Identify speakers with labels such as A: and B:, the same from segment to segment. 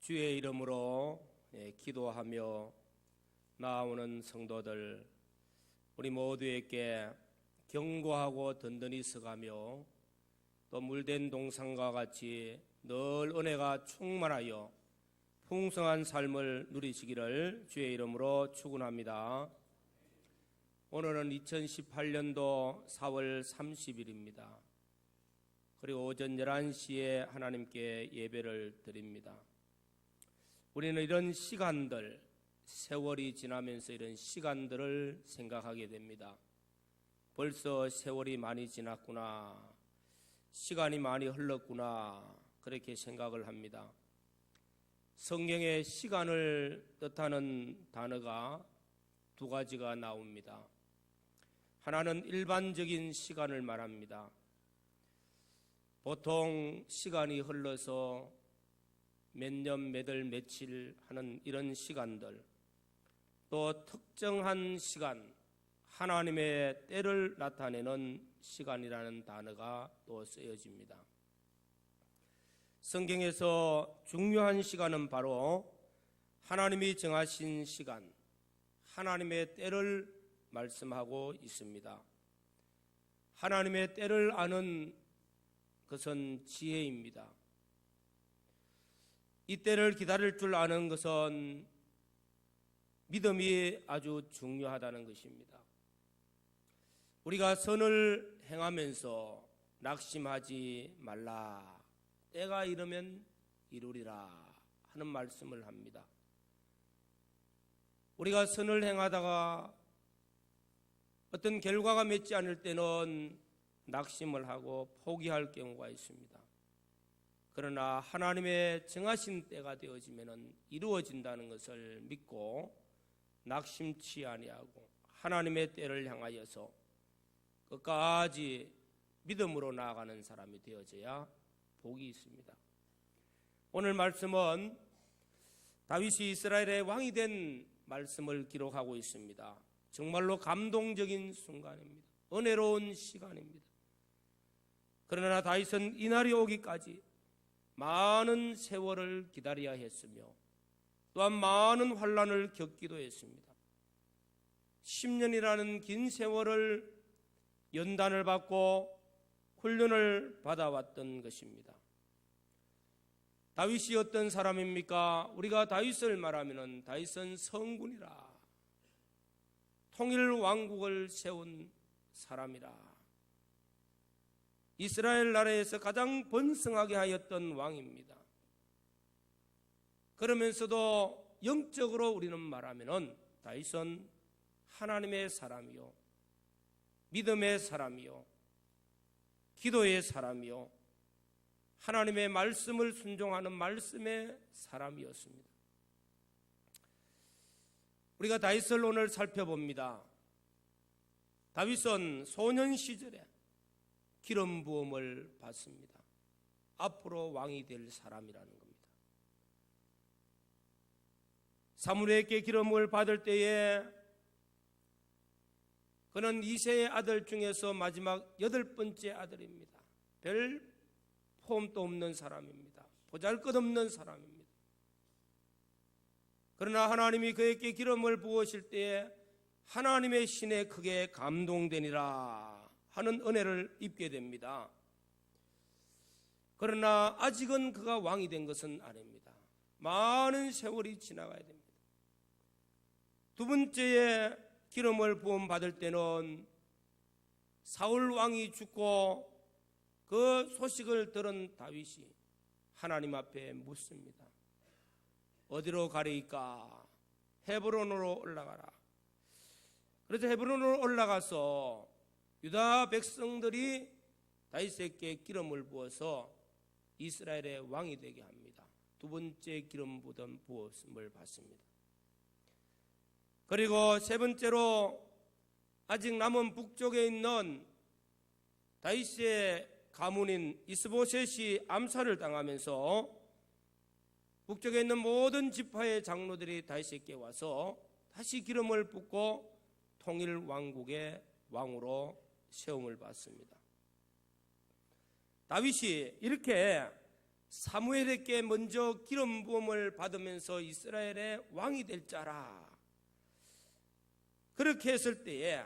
A: 주의 이름으로 기도하며 나오는 성도들, 우리 모두에게 견고하고 든든히 서가며 또 물된 동산과 같이 늘 은혜가 충만하여 풍성한 삶을 누리시기를 주의 이름으로 축원합니다. 오늘은 2018년도 4월 30일입니다. 그리고 오전 11시에 하나님께 예배를 드립니다. 우리는 이런 시간들, 세월이 지나면서 이런 시간들을 생각하게 됩니다. 벌써 세월이 많이 지났구나, 시간이 많이 흘렀구나, 그렇게 생각을 합니다. 성경에 시간을 뜻하는 단어가 두 가지가 나옵니다. 하나는 일반적인 시간을 말합니다. 보통 시간이 흘러서 몇 년, 몇 월, 며칠 하는 이런 시간들, 또 특정한 시간, 하나님의 때를 나타내는 시간이라는 단어가 또 쓰여집니다. 성경에서 중요한 시간은 바로 하나님이 정하신 시간, 하나님의 때를 말씀하고 있습니다. 하나님의 때를 아는 것은 지혜입니다. 이 때를 기다릴 줄 아는 것은 믿음이 아주 중요하다는 것입니다. 우리가 선을 행하면서 낙심하지 말라, 때가 이르면 이루리라 하는 말씀을 합니다. 우리가 선을 행하다가 어떤 결과가 맺지 않을 때는 낙심을 하고 포기할 경우가 있습니다. 그러나 하나님의 정하신 때가 되어지면 이루어진다는 것을 믿고 낙심치 아니하고 하나님의 때를 향하여서 끝까지 믿음으로 나아가는 사람이 되어져야 복이 있습니다. 오늘 말씀은 다윗이 이스라엘의 왕이 된 말씀을 기록하고 있습니다. 정말로 감동적인 순간입니다. 은혜로운 시간입니다. 그러나 다윗은 이날이 오기까지 많은 세월을 기다려야 했으며 또한 많은 환난을 겪기도 했습니다. 10년이라는 긴 세월을 연단을 받고 훈련을 받아왔던 것입니다. 다윗이 어떤 사람입니까? 우리가 다윗을 말하면 다윗은 성군이라, 통일 왕국을 세운 사람이라, 이스라엘 나라에서 가장 번성하게 하였던 왕입니다. 그러면서도 영적으로 우리는 말하면 다윗은 하나님의 사람이요, 믿음의 사람이요, 기도의 사람이요, 하나님의 말씀을 순종하는 말씀의 사람이었습니다. 우리가 다윗을 오늘 살펴봅니다. 다윗은 소년 시절에 기름 부음을 받습니다. 앞으로 왕이 될 사람이라는 겁니다. 사무엘에게 기름을 받을 때에 그는 이새의 아들 중에서 마지막 8번째 아들입니다. 별 포함도 없는 사람입니다. 보잘것없는 사람입니다. 그러나 하나님이 그에게 기름을 부으실 때에 하나님의 신에 크게 감동되니라 하는 은혜를 입게 됩니다. 그러나 아직은 그가 왕이 된 것은 아닙니다. 많은 세월이 지나가야 됩니다. 두 번째에 기름을 부음 받을 때는 사울 왕이 죽고 그 소식을 들은 다윗이 하나님 앞에 묻습니다. 어디로 가리이까? 헤브론으로 올라가라. 그래서 헤브론으로 올라가서 유다 백성들이 다윗에게 기름을 부어서 이스라엘의 왕이 되게 합니다. 두 번째 기름 부음을 받습니다. 그리고 세 번째로 아직 남은 북쪽에 있는 다윗의 가문인 이스보셋이 암살을 당하면서 북쪽에 있는 모든 지파의 장로들이 다윗에게 와서 다시 기름을 붓고 통일 왕국의 왕으로 세움을 받습니다. 다윗이 이렇게 사무엘에게 먼저 기름 부음을 받으면서 이스라엘의 왕이 될 자라. 그렇게 했을 때에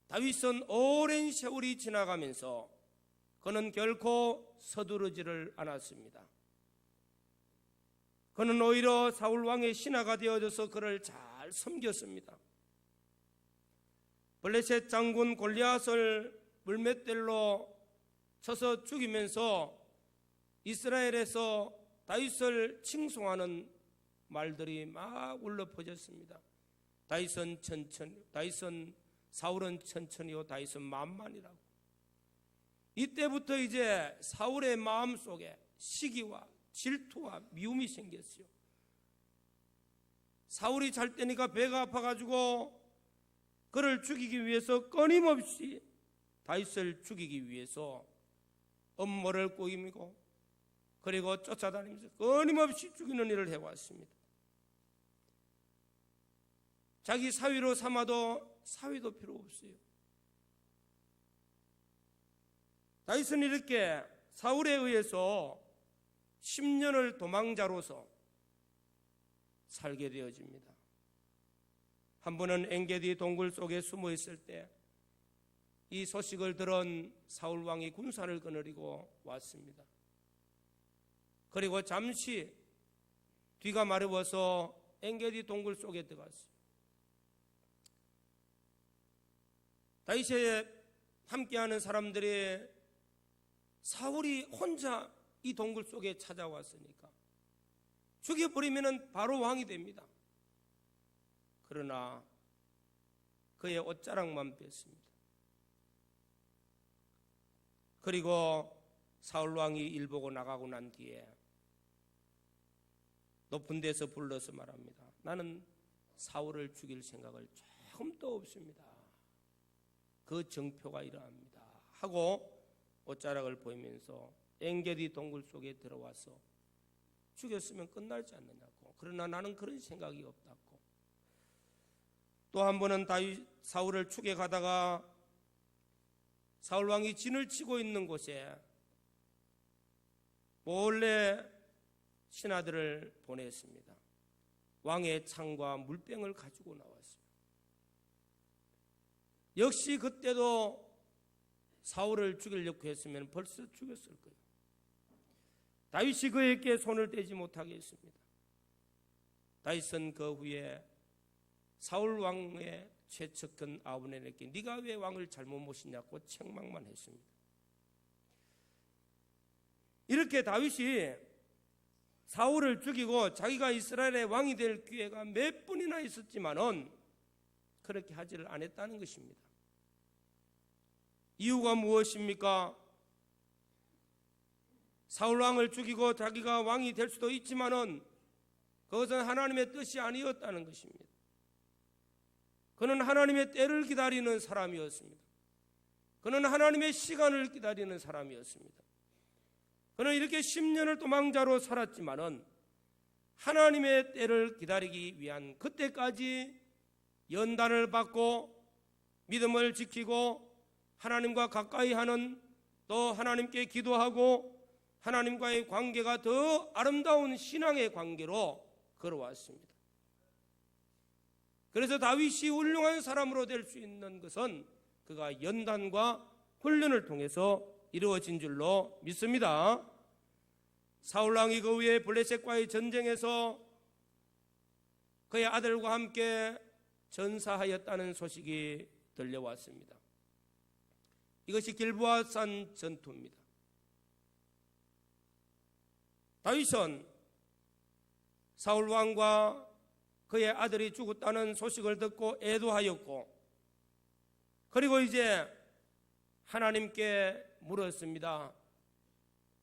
A: 다윗은 오랜 세월이 지나가면서 그는 결코 서두르지를 않았습니다. 그는 오히려 사울 왕의 신하가 되어져서 그를 잘 섬겼습니다. 블레셋 장군 골리앗을 물맷돌로 쳐서 죽이면서 이스라엘에서 다윗을 칭송하는 말들이 막 울려 퍼졌습니다. 다윗은 사울은 천천히요 다윗은 만만이라고. 이때부터 이제 사울의 마음속에 시기와 질투와 미움이 생겼어요. 사울이 잘 때니까 배가 아파가지고 그를 죽이기 위해서 끊임없이 다윗을 죽이기 위해서 음모를 꾸미고 그리고 쫓아다니면서 끊임없이 죽이는 일을 해왔습니다. 자기 사위로 삼아도 사위도 필요 없어요. 다윗은 이렇게 사울에 의해서 10년을 도망자로서 살게 되어집니다. 한 번은 엔게디 동굴 속에 숨어 있을 때 이 소식을 들은 사울 왕이 군사를 거느리고 왔습니다. 그리고 잠시 뒤가 마르워서 엔게디 동굴 속에 들어갔어요. 다윗에 함께하는 사람들이 사울이 혼자 이 동굴 속에 찾아왔으니까 죽여버리면 바로 왕이 됩니다. 그러나 그의 옷자락만 뺐습니다. 그리고 사울 왕이 일 보고 나가고 난 뒤에 높은 데서 불러서 말합니다. 나는 사울을 죽일 생각을 조금도 없습니다. 그 정표가 이러합니다. 하고 옷자락을 보이면서 엔게디 동굴 속에 들어와서 죽였으면 끝날지 않느냐고. 그러나 나는 그런 생각이 없다고. 또 한 번은 사울을 추격하다가 사울 왕이 진을 치고 있는 곳에 몰래 신하들을 보냈습니다. 왕의 창과 물병을 가지고 나왔어요. 역시 그때도 사울을 죽이려고 했으면 벌써 죽였을 거예요. 다윗이 그에게 손을 떼지 못하게 했습니다. 다윗은 그 후에 사울 왕의 최측근 아브넬에게 네가 왜 왕을 잘못 모시냐고 책망만 했습니다. 이렇게 다윗이 사울을 죽이고 자기가 이스라엘의 왕이 될 기회가 몇 번이나 있었지만은 그렇게 하지를 않았다는 것입니다. 이유가 무엇입니까? 사울 왕을 죽이고 자기가 왕이 될 수도 있지만은 그것은 하나님의 뜻이 아니었다는 것입니다. 그는 하나님의 때를 기다리는 사람이었습니다. 그는 하나님의 시간을 기다리는 사람이었습니다. 그는 이렇게 10년을 도망자로 살았지만은 하나님의 때를 기다리기 위한 그때까지 연단을 받고 믿음을 지키고 하나님과 가까이 하는, 또 하나님께 기도하고 하나님과의 관계가 더 아름다운 신앙의 관계로 걸어왔습니다. 그래서 다윗이 훌륭한 사람으로 될 수 있는 것은 그가 연단과 훈련을 통해서 이루어진 줄로 믿습니다. 사울왕이 그 후에 블레셋과의 전쟁에서 그의 아들과 함께 전사하였다는 소식이 들려왔습니다. 이것이 길보아산 전투입니다. 다윗은 사울왕과 그의 아들이 죽었다는 소식을 듣고 애도하였고, 그리고 이제 하나님께 물었습니다.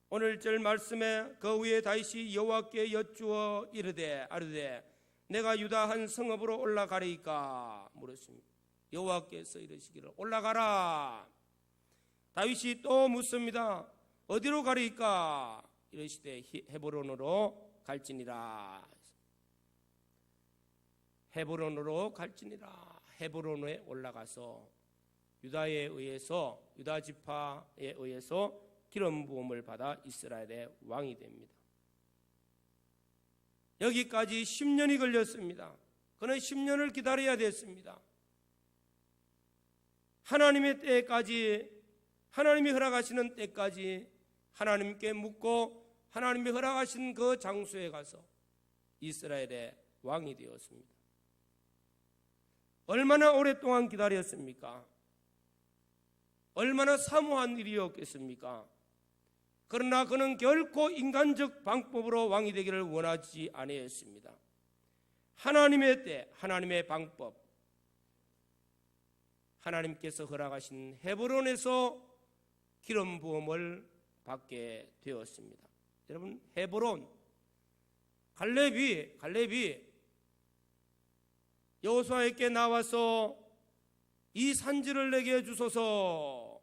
A: 오늘 절 말씀에 그 후에 다윗이 여호와께 여쭈어 이르되 내가 유다 한 성읍으로 올라가리이까 물었습니다. 여호와께서 이르시기를 올라가라. 다윗이 또 묻습니다. 어디로 가리이까? 이르시되 헤브론으로 갈지니라. 헤브론으로 갈지니라. 헤브론에 올라가서 유다 지파에 의해서 기름 부음을 받아 이스라엘의 왕이 됩니다. 여기까지 10년이 걸렸습니다. 그는 10년을 기다려야 됐습니다. 하나님의 때까지, 하나님이 허락하시는 때까지 하나님께 묻고 하나님이 허락하신 그 장소에 가서 이스라엘의 왕이 되었습니다. 얼마나 오랫동안 기다렸습니까? 얼마나 사모한 일이었겠습니까? 그러나 그는 결코 인간적 방법으로 왕이 되기를 원하지 아니했습니다. 하나님의 때, 하나님의 방법, 하나님께서 허락하신 헤브론에서 기름 부음을 받게 되었습니다. 여러분, 헤브론, 갈렙이 여호수아에게 나와서 이 산지를 내게 주소서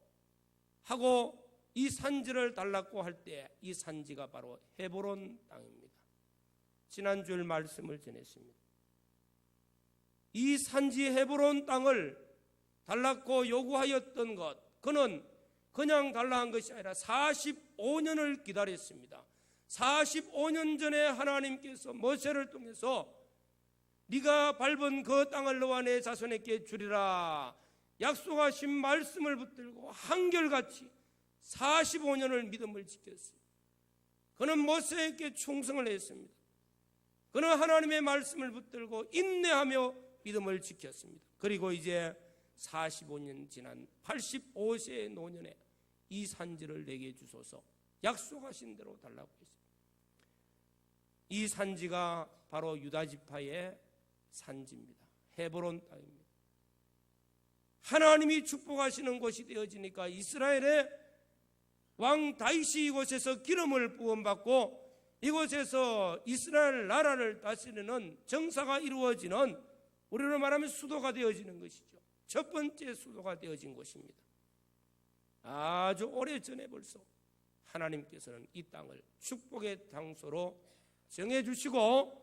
A: 하고 이 산지를 달라고 할 때 이 산지가 바로 헤브론 땅입니다. 지난주일 말씀을 전했습니다. 이 산지 헤브론 땅을 달라고 요구하였던 것, 그는 그냥 달라 한 것이 아니라 45년을 기다렸습니다. 45년 전에 하나님께서 모세를 통해서 네가 밟은 그 땅을 너와 내 자손에게 주리라 약속하신 말씀을 붙들고 한결같이 45년을 믿음을 지켰습니다. 그는 모세에게 충성을 했습니다. 그는 하나님의 말씀을 붙들고 인내하며 믿음을 지켰습니다. 그리고 이제 45년 지난 85세의 노년에 이 산지를 내게 주소서 약속하신 대로 달라고 했습니다. 이 산지가 바로 유다 지파의 산지입니다. 헤브론 땅입니다. 하나님이 축복하시는 곳이 되어지니까 이스라엘의 왕 다윗이 이곳에서 기름을 부음받고 이곳에서 이스라엘 나라를 다스리는 정사가 이루어지는, 우리로 말하면 수도가 되어지는 것이죠. 첫 번째 수도가 되어진 곳입니다. 아주 오래전에 벌써 하나님께서는 이 땅을 축복의 장소로 정해주시고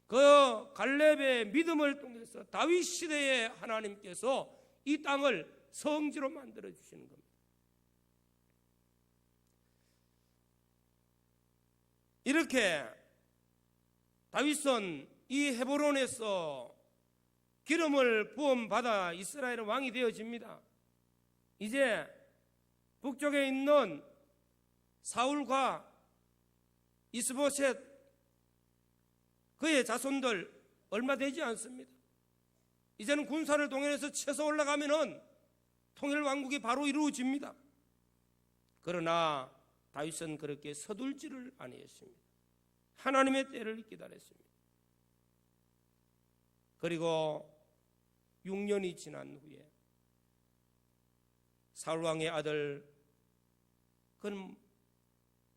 A: 그 갈렙의 믿음을 통해서 다윗 시대에 하나님께서 이 땅을 성지로 만들어 주시는 겁니다. 이렇게 다윗은 이 헤브론에서 기름을 부음받아 이스라엘의 왕이 되어집니다. 이제 북쪽에 있는 사울과 이스보셋 그의 자손들 얼마 되지 않습니다. 이제는 군사를 동원해서 쳐서 올라가면은 통일 왕국이 바로 이루어집니다. 그러나 다윗은 그렇게 서둘지를 아니했습니다. 하나님의 때를 기다렸습니다. 그리고 6년이 지난 후에 사울 왕의 아들 그는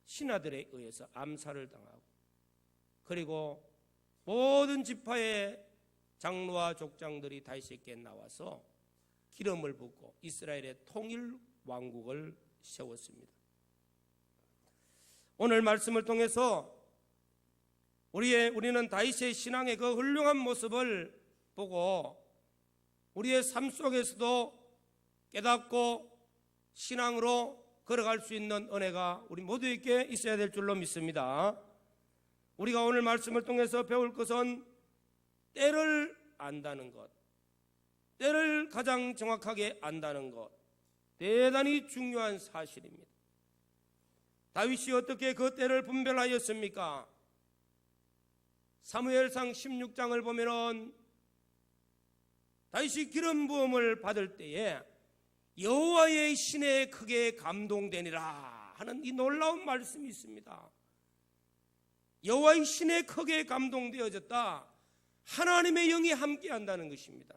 A: 신하들에 의해서 암살을 당하고 그리고 모든 지파의 장로와 족장들이 다윗에게 나와서 기름을 붓고 이스라엘의 통일 왕국을 세웠습니다. 오늘 말씀을 통해서 우리는 다윗의 신앙의 그 훌륭한 모습을 보고 우리의 삶 속에서도 깨닫고 신앙으로 걸어갈 수 있는 은혜가 우리 모두에게 있어야 될 줄로 믿습니다. 우리가 오늘 말씀을 통해서 배울 것은 때를 안다는 것, 때를 가장 정확하게 안다는 것, 대단히 중요한 사실입니다. 다윗이 어떻게 그 때를 분별하였습니까? 사무엘상 16장을 보면은 다윗이 기름 부음을 받을 때에 여호와의 신에 크게 감동되니라 하는 이 놀라운 말씀이 있습니다. 여호와의 신에 크게 감동되어졌다. 하나님의 영이 함께한다는 것입니다.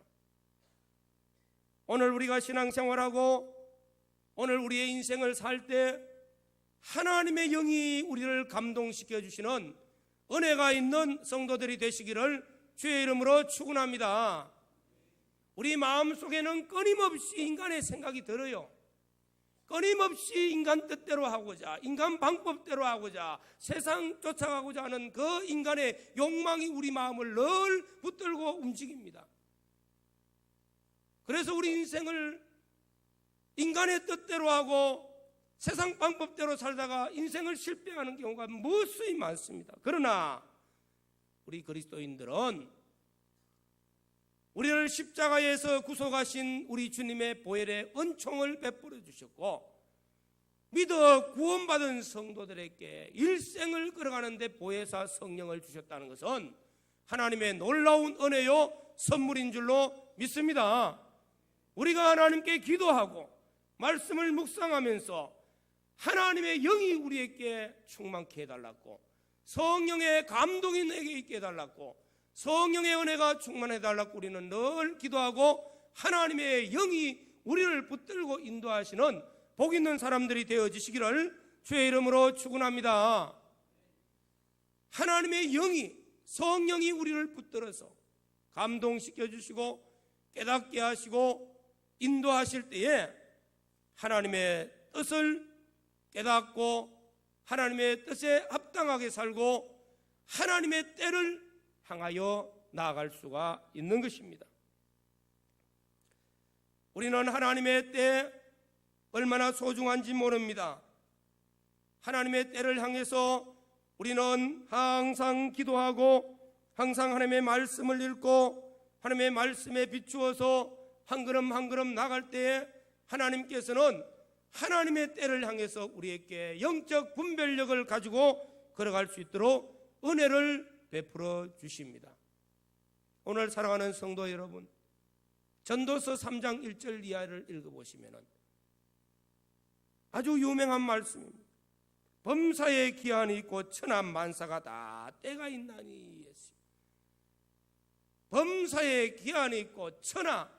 A: 오늘 우리가 신앙생활하고 오늘 우리의 인생을 살 때 하나님의 영이 우리를 감동시켜 주시는 은혜가 있는 성도들이 되시기를 주의 이름으로 축원합니다. 우리 마음속에는 끊임없이 인간의 생각이 들어요. 끊임없이 인간 뜻대로 하고자, 인간 방법대로 하고자, 세상 쫓아가고자 하는 그 인간의 욕망이 우리 마음을 늘 붙들고 움직입니다. 그래서 우리 인생을 인간의 뜻대로 하고 세상 방법대로 살다가 인생을 실패하는 경우가 무수히 많습니다. 그러나 우리 그리스도인들은 우리를 십자가에서 구속하신 우리 주님의 보혈의 은총을 베풀어 주셨고, 믿어 구원받은 성도들에게 일생을 걸어가는 데 보혜사 성령을 주셨다는 것은 하나님의 놀라운 은혜요 선물인 줄로 믿습니다. 우리가 하나님께 기도하고 말씀을 묵상하면서 하나님의 영이 우리에게 충만케 해달라고, 성령의 감동이 내게 있게 해달라고, 성령의 은혜가 충만해달라고 우리는 늘 기도하고 하나님의 영이 우리를 붙들고 인도하시는 복 있는 사람들이 되어지시기를 주의 이름으로 축원합니다. 하나님의 영이, 성령이 우리를 붙들어서 감동시켜 주시고 깨닫게 하시고 인도하실 때에 하나님의 뜻을 깨닫고 하나님의 뜻에 합당하게 살고 하나님의 때를 향하여 나아갈 수가 있는 것입니다. 우리는 하나님의 때 얼마나 소중한지 모릅니다. 하나님의 때를 향해서 우리는 항상 기도하고 항상 하나님의 말씀을 읽고 하나님의 말씀에 비추어서 한 걸음 한 걸음 나갈 때에 하나님께서는 하나님의 때를 향해서 우리에게 영적 분별력을 가지고 걸어갈 수 있도록 은혜를 베풀어 주십니다. 오늘 사랑하는 성도 여러분, 전도서 3장 1절 이하를 읽어보시면 아주 유명한 말씀입니다. 범사에 기한이 있고 천하 만사가 다 때가 있나니 했어요. 범사에 기한이 있고 천하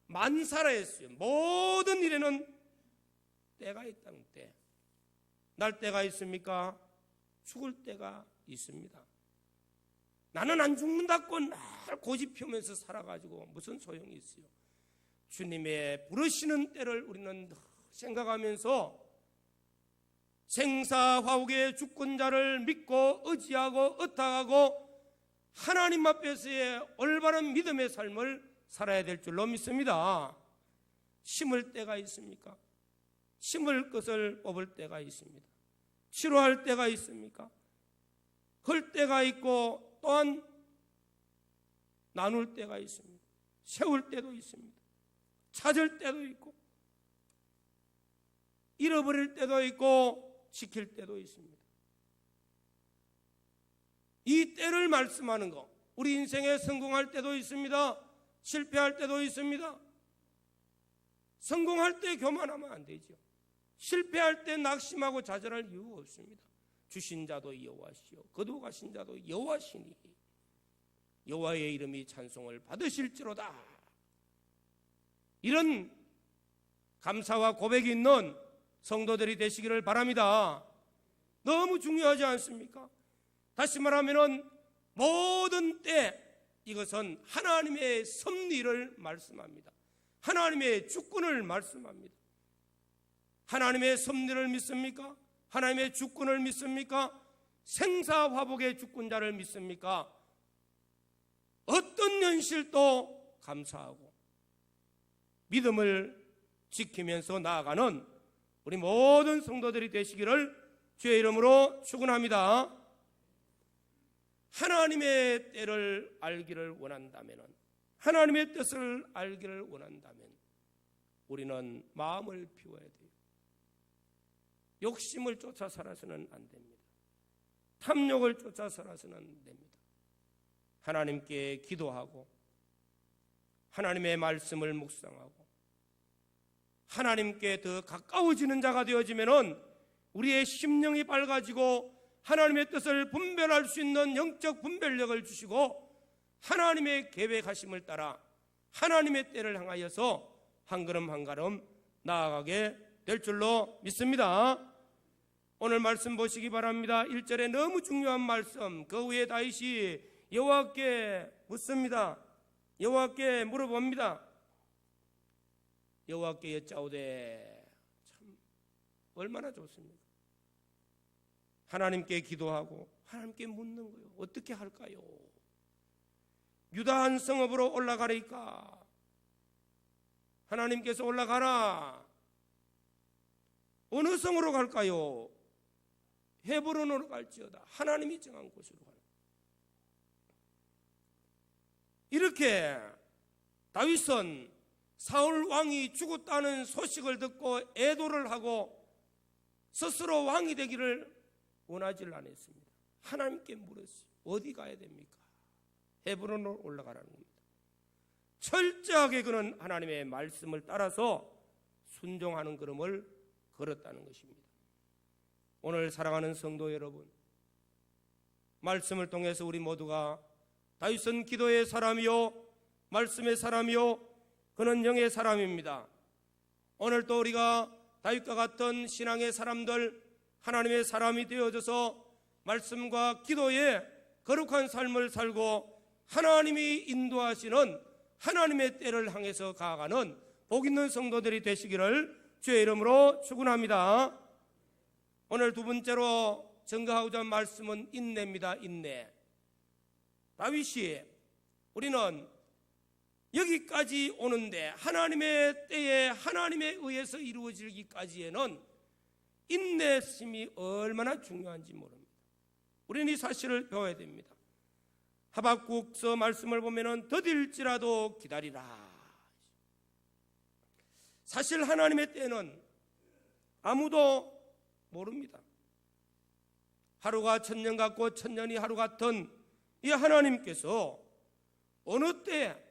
A: 만사라 했어요. 모든 일에는 때가 있다는 때. 날 때가 있습니까? 죽을 때가 있습니다. 나는 안 죽는다고 날 고집 피우면서 살아가지고 무슨 소용이 있어요? 주님의 부르시는 때를 우리는 생각하면서 생사화복의 주권자를 믿고 의지하고 의탁하고 하나님 앞에서의 올바른 믿음의 삶을 살아야 될 줄로 믿습니다. 심을 때가 있습니까? 심을 것을 뽑을 때가 있습니다. 치료할 때가 있습니까? 걸 때가 있고 또한 나눌 때가 있습니다. 세울 때도 있습니다. 찾을 때도 있고 잃어버릴 때도 있고 지킬 때도 있습니다. 이 때를 말씀하는 거, 우리 인생에 성공할 때도 있습니다. 실패할 때도 있습니다. 성공할 때 교만하면 안 되죠. 실패할 때 낙심하고 좌절할 이유가 없습니다. 주신 자도 여호와시요 거두어 가신 자도 여호와시니 여호와의 이름이 찬송을 받으실지로다. 이런 감사와 고백이 있는 성도들이 되시기를 바랍니다. 너무 중요하지 않습니까? 다시 말하면 모든 때 이것은 하나님의 섭리를 말씀합니다. 하나님의 주권을 말씀합니다. 하나님의 섭리를 믿습니까? 하나님의 주권을 믿습니까? 생사화복의 주권자를 믿습니까? 어떤 현실도 감사하고 믿음을 지키면서 나아가는 우리 모든 성도들이 되시기를 주의 이름으로 축원합니다. 하나님의 때를 알기를 원한다면, 하나님의 뜻을 알기를 원한다면 우리는 마음을 비워야 돼요. 욕심을 쫓아 살아서는 안 됩니다. 탐욕을 쫓아 살아서는 안 됩니다. 하나님께 기도하고 하나님의 말씀을 묵상하고 하나님께 더 가까워지는 자가 되어지면은 우리의 심령이 밝아지고 하나님의 뜻을 분별할 수 있는 영적 분별력을 주시고 하나님의 계획하심을 따라 하나님의 때를 향하여서 한 걸음 한 걸음 나아가게 될 줄로 믿습니다. 오늘 말씀 보시기 바랍니다. 1절에 너무 중요한 말씀. 그 후에 다윗이 여호와께 묻습니다. 여호와께 물어봅니다. 여호와께 여짜오되, 참 얼마나 좋습니까? 하나님께 기도하고 하나님께 묻는 거예요. 어떻게 할까요? 유다 한 성읍으로 올라가리까? 하나님께서 올라가라. 어느 성으로 갈까요? 헤브론으로 갈지어다. 하나님이 정한 곳으로 가라. 이렇게 다윗은 사울 왕이 죽었다는 소식을 듣고 애도를 하고 스스로 왕이 되기를 원하지를 않았습니다. 하나님께 물었어요. 어디 가야 됩니까? 헤브론으로 올라가라는 겁니다. 철저하게 그는 하나님의 말씀을 따라서 순종하는 걸음을 걸었다는 것입니다. 오늘 사랑하는 성도 여러분, 말씀을 통해서 우리 모두가 다윗은 기도의 사람이요 말씀의 사람이요 그는 영의 사람입니다. 오늘도 우리가 다윗과 같은 신앙의 사람들, 하나님의 사람이 되어져서 말씀과 기도에 거룩한 삶을 살고 하나님이 인도하시는 하나님의 때를 향해서 가아가는 복 있는 성도들이 되시기를 주의 이름으로 축원합니다. 오늘 두 번째로 증거하고자 하는 말씀은 인내입니다. 인내. 다윗이 우리는 여기까지 오는데 하나님의 때에 하나님에 의해서 이루어지기까지에는 인내심이 얼마나 중요한지 모릅니다. 우리는 이 사실을 배워야 됩니다. 하박국서 말씀을 보면은 더딜지라도 기다리라. 사실 하나님의 때는 아무도 모릅니다. 하루가 천년 같고 천년이 하루 같은 이 하나님께서 어느 때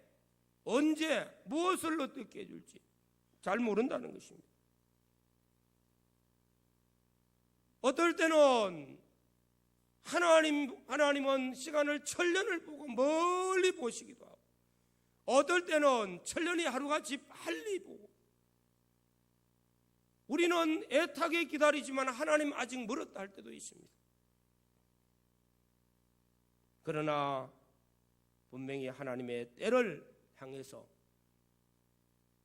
A: 언제 무엇을 어떻게 해줄지 잘 모른다는 것입니다. 어떨 때는 하나님은 시간을 천년을 보고 멀리 보시기도 하고, 어떨 때는 천년이 하루같이 빨리 보고, 우리는 애타게 기다리지만 하나님 아직 멀었다 할 때도 있습니다. 그러나 분명히 하나님의 때를 향해서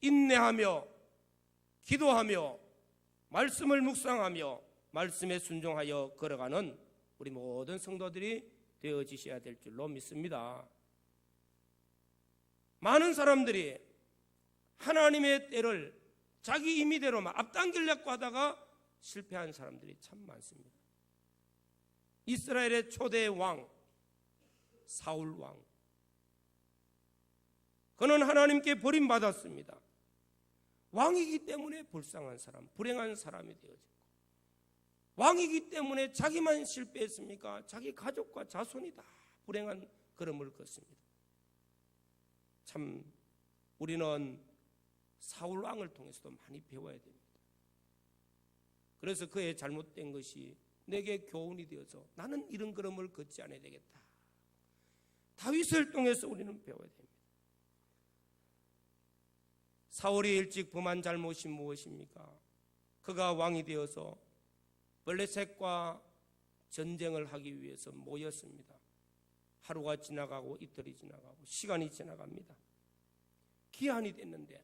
A: 인내하며 기도하며 말씀을 묵상하며 말씀에 순종하여 걸어가는 우리 모든 성도들이 되어지셔야 될 줄로 믿습니다. 많은 사람들이 하나님의 때를 자기 임의대로만 앞당기려고 하다가 실패한 사람들이 참 많습니다. 이스라엘의 초대 왕 사울 왕, 그는 하나님께 버림받았습니다. 왕이기 때문에 불쌍한 사람, 불행한 사람이 되어졌고, 왕이기 때문에 자기만 실패했습니까? 자기 가족과 자손이 다 불행한 걸음을 걷습니다. 참 우리는 사울 왕을 통해서도 많이 배워야 됩니다. 그래서 그의 잘못된 것이 내게 교훈이 되어서 나는 이런 걸음을 걷지 않아야 되겠다. 다윗을 통해서 우리는 배워야 됩니다. 사울이 일찍 범한 잘못이 무엇입니까? 그가 왕이 되어서 블레셋과 전쟁을 하기 위해서 모였습니다. 하루가 지나가고 이틀이 지나가고 시간이 지나갑니다. 기한이 됐는데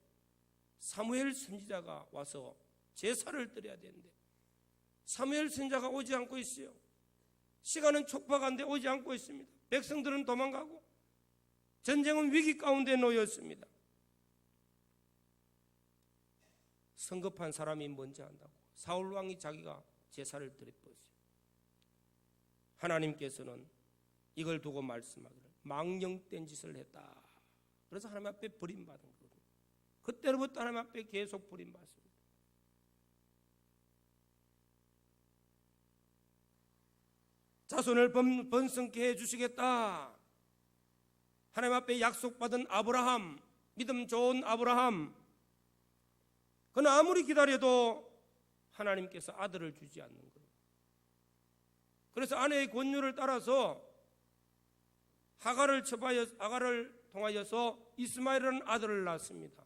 A: 사무엘 선지자가 와서 제사를 드려야 되는데 사무엘 선지자가 오지 않고 있어요. 시간은 촉박한데 오지 않고 있습니다. 백성들은 도망가고 전쟁은 위기 가운데 놓였습니다. 성급한 사람이 먼저 한다고 사울 왕이 자기가 제사를 드렸어요. 하나님께서는 이걸 두고 말씀하기를 망령된 짓을 했다. 그래서 하나님 앞에 버림받은 거거든요. 그때로부터 하나님 앞에 계속 버림받습니다. 자손을 번성케 해주시겠다. 하나님 앞에 약속받은 아브라함, 믿음 좋은 아브라함, 그는 아무리 기다려도 하나님께서 아들을 주지 않는 거예요. 그래서 아내의 권유를 따라서 아가를 통하여서 이스마엘이라는 아들을 낳았습니다.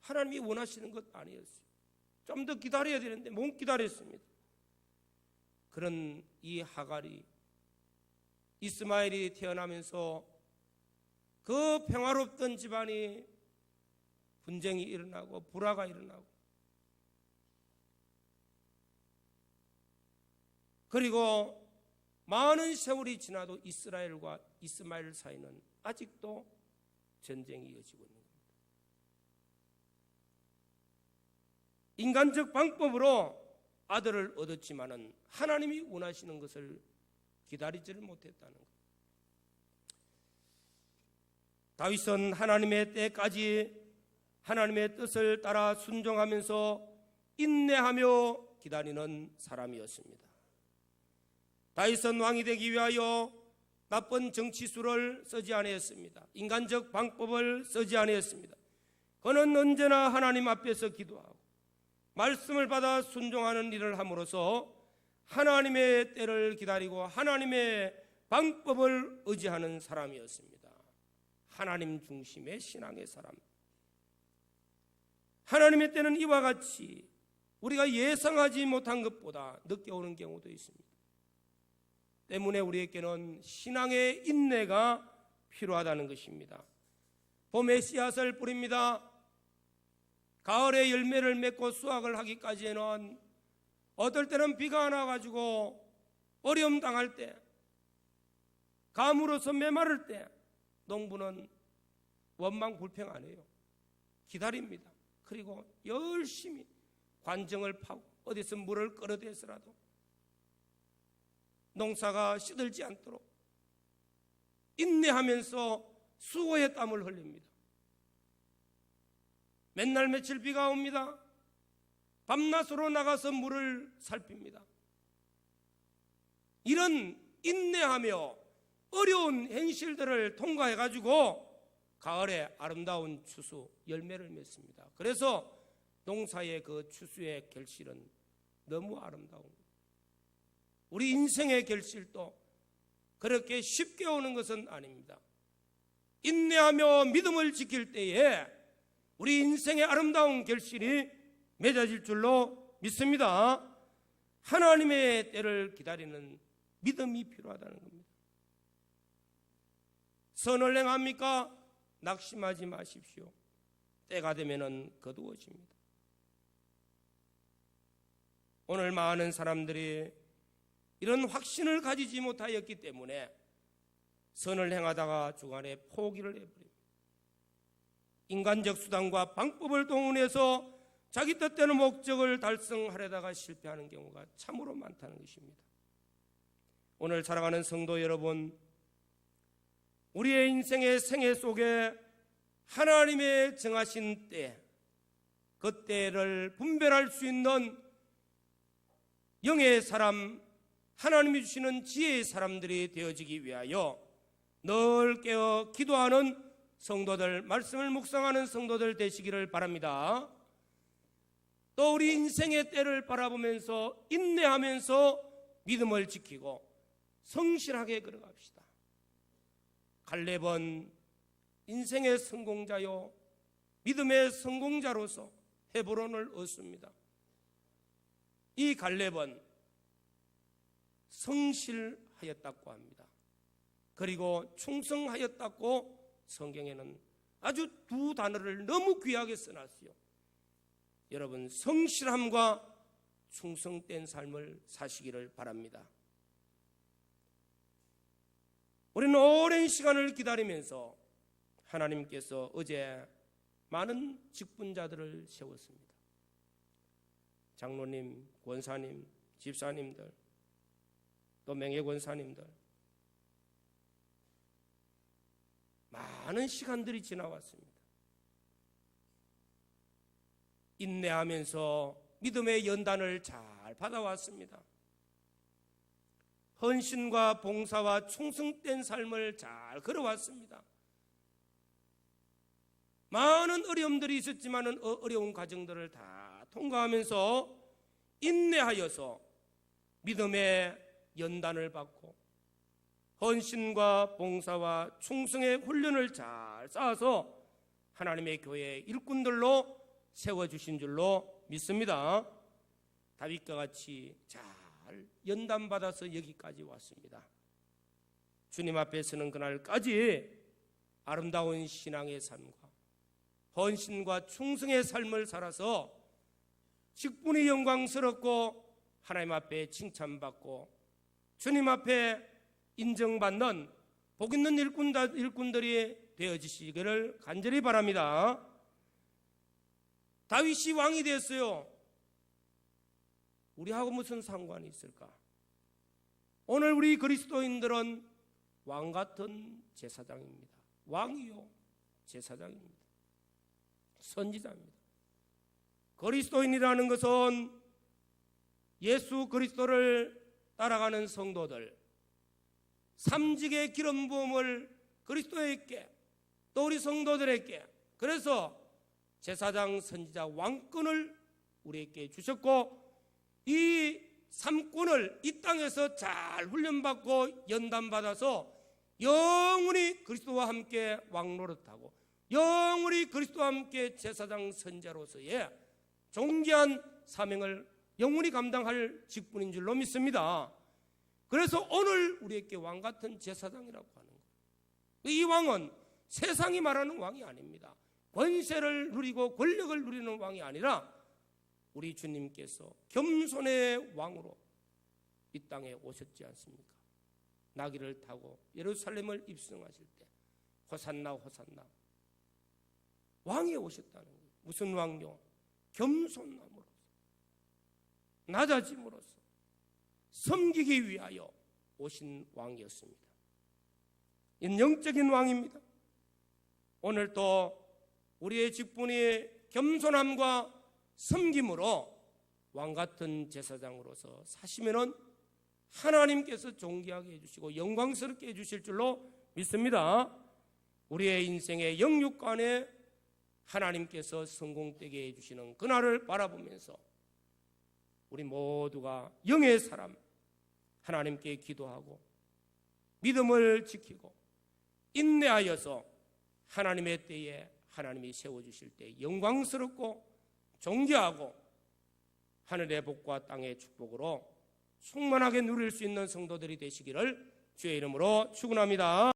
A: 하나님이 원하시는 것 아니었어요. 좀 더 기다려야 되는데 못 기다렸습니다. 그런 이 하갈이 이스마엘이 태어나면서 그 평화롭던 집안이 분쟁이 일어나고 불화가 일어나고, 그리고 많은 세월이 지나도 이스라엘과 이스마엘 사이는 아직도 전쟁이 이어지고 있는 겁니다. 인간적 방법으로 아들을 얻었지만은 하나님이 원하시는 것을 기다리지를 못했다는 것. 다윗은 하나님의 때까지 하나님의 뜻을 따라 순종하면서 인내하며 기다리는 사람이었습니다. 다윗은 왕이 되기 위하여 나쁜 정치수를 쓰지 아니했습니다. 인간적 방법을 쓰지 아니했습니다. 그는 언제나 하나님 앞에서 기도하고 말씀을 받아 순종하는 일을 함으로써 하나님의 때를 기다리고 하나님의 방법을 의지하는 사람이었습니다. 하나님 중심의 신앙의 사람. 하나님의 때는 이와 같이 우리가 예상하지 못한 것보다 늦게 오는 경우도 있습니다. 때문에 우리에게는 신앙의 인내가 필요하다는 것입니다. 봄에 씨앗을 뿌립니다. 가을에 열매를 맺고 수확을 하기까지는 어떨 때는 비가 안 와가지고 어려움 당할 때, 가물어서 메마를 때 농부는 원망 불평 안 해요. 기다립니다. 그리고 열심히 관정을 파고 어디서 물을 끌어대서라도 농사가 시들지 않도록 인내하면서 수고의 땀을 흘립니다. 맨날 며칠 비가 옵니다. 밤낮으로 나가서 물을 살핍니다. 이런 인내하며 어려운 현실들을 통과해가지고 가을에 아름다운 추수 열매를 맺습니다. 그래서 농사의 그 추수의 결실은 너무 아름다운 거예요. 우리 인생의 결실도 그렇게 쉽게 오는 것은 아닙니다. 인내하며 믿음을 지킬 때에 우리 인생의 아름다운 결실이 맺어질 줄로 믿습니다. 하나님의 때를 기다리는 믿음이 필요하다는 겁니다. 선을 행합니까? 낙심하지 마십시오. 때가 되면은 거두어집니다. 오늘 많은 사람들이 이런 확신을 가지지 못하였기 때문에 선을 행하다가 중간에 포기를 해버립니다. 인간적 수단과 방법을 동원해서 자기 뜻대로 목적을 달성하려다가 실패하는 경우가 참으로 많다는 것입니다. 오늘 사랑하는 성도 여러분, 우리의 인생의 생애 속에 하나님의 정하신 때, 그 때를 분별할 수 있는 영의 사람, 하나님이 주시는 지혜의 사람들이 되어지기 위하여 늘 깨어 기도하는 성도들, 말씀을 묵상하는 성도들 되시기를 바랍니다. 또 우리 인생의 때를 바라보면서 인내하면서 믿음을 지키고 성실하게 걸어갑시다. 갈렙은 인생의 성공자요 믿음의 성공자로서 헤브론을 얻습니다. 이 갈렙은 성실하였다고 합니다. 그리고 충성하였다고 성경에는 아주 두 단어를 너무 귀하게 써놨어요. 여러분, 성실함과 충성된 삶을 사시기를 바랍니다. 우리는 오랜 시간을 기다리면서 하나님께서 어제 많은 직분자들을 세웠습니다. 장로님, 권사님, 집사님들, 또 명예권사님들, 많은 시간들이 지나왔습니다. 인내하면서 믿음의 연단을 잘 받아왔습니다. 헌신과 봉사와 충성된 삶을 잘 걸어왔습니다. 많은 어려움들이 있었지만 어려운 과정들을 다 통과하면서 인내하여서 믿음의 연단을 받고 헌신과 봉사와 충성의 훈련을 잘 쌓아서 하나님의 교회의 일꾼들로 세워주신 줄로 믿습니다. 다윗과 같이 잘 연단받아서 여기까지 왔습니다. 주님 앞에 서는 그날까지 아름다운 신앙의 삶과 헌신과 충성의 삶을 살아서 직분이 영광스럽고 하나님 앞에 칭찬받고 주님 앞에 인정받는 복 있는 일꾼들이 되어지시기를 간절히 바랍니다. 다윗이 왕이 됐어요. 우리하고 무슨 상관이 있을까? 오늘 우리 그리스도인들은 왕 같은 제사장입니다. 왕이요 제사장입니다. 선지자입니다. 그리스도인이라는 것은 예수 그리스도를 따라가는 성도들, 삼직의 기름 부음을 그리스도에게 또 우리 성도들에게, 그래서 제사장, 선지자, 왕권을 우리에게 주셨고, 이 삼권을 이 땅에서 잘 훈련받고 연단받아서 영원히 그리스도와 함께 왕노릇하고 영원히 그리스도와 함께 제사장, 선지자로서의 존귀한 사명을 영원히 감당할 직분인 줄로 믿습니다. 그래서 오늘 우리에게 왕같은 제사장이라고 하는 거예요. 이 왕은 세상이 말하는 왕이 아닙니다. 권세를 누리고 권력을 누리는 왕이 아니라 우리 주님께서 겸손의 왕으로 이 땅에 오셨지 않습니까? 나귀를 타고 예루살렘을 입성하실 때 호산나 호산나 왕이 오셨다는 거예요. 무슨 왕요? 겸손함으로써, 낮아짐으로써 섬기기 위하여 오신 왕이었습니다. 이는 영적인 왕입니다. 오늘 또 우리의 직분이 겸손함과 섬김으로 왕같은 제사장으로서 사시면은 하나님께서 존귀하게 해주시고 영광스럽게 해주실 줄로 믿습니다. 우리의 인생의 영육간에 하나님께서 성공되게 해주시는 그날을 바라보면서 우리 모두가 영의 사람 하나님께 기도하고 믿음을 지키고 인내하여서 하나님의 때에 하나님이 세워주실 때 영광스럽고 존귀하고 하늘의 복과 땅의 축복으로 충만하게 누릴 수 있는 성도들이 되시기를 주의 이름으로 축원합니다.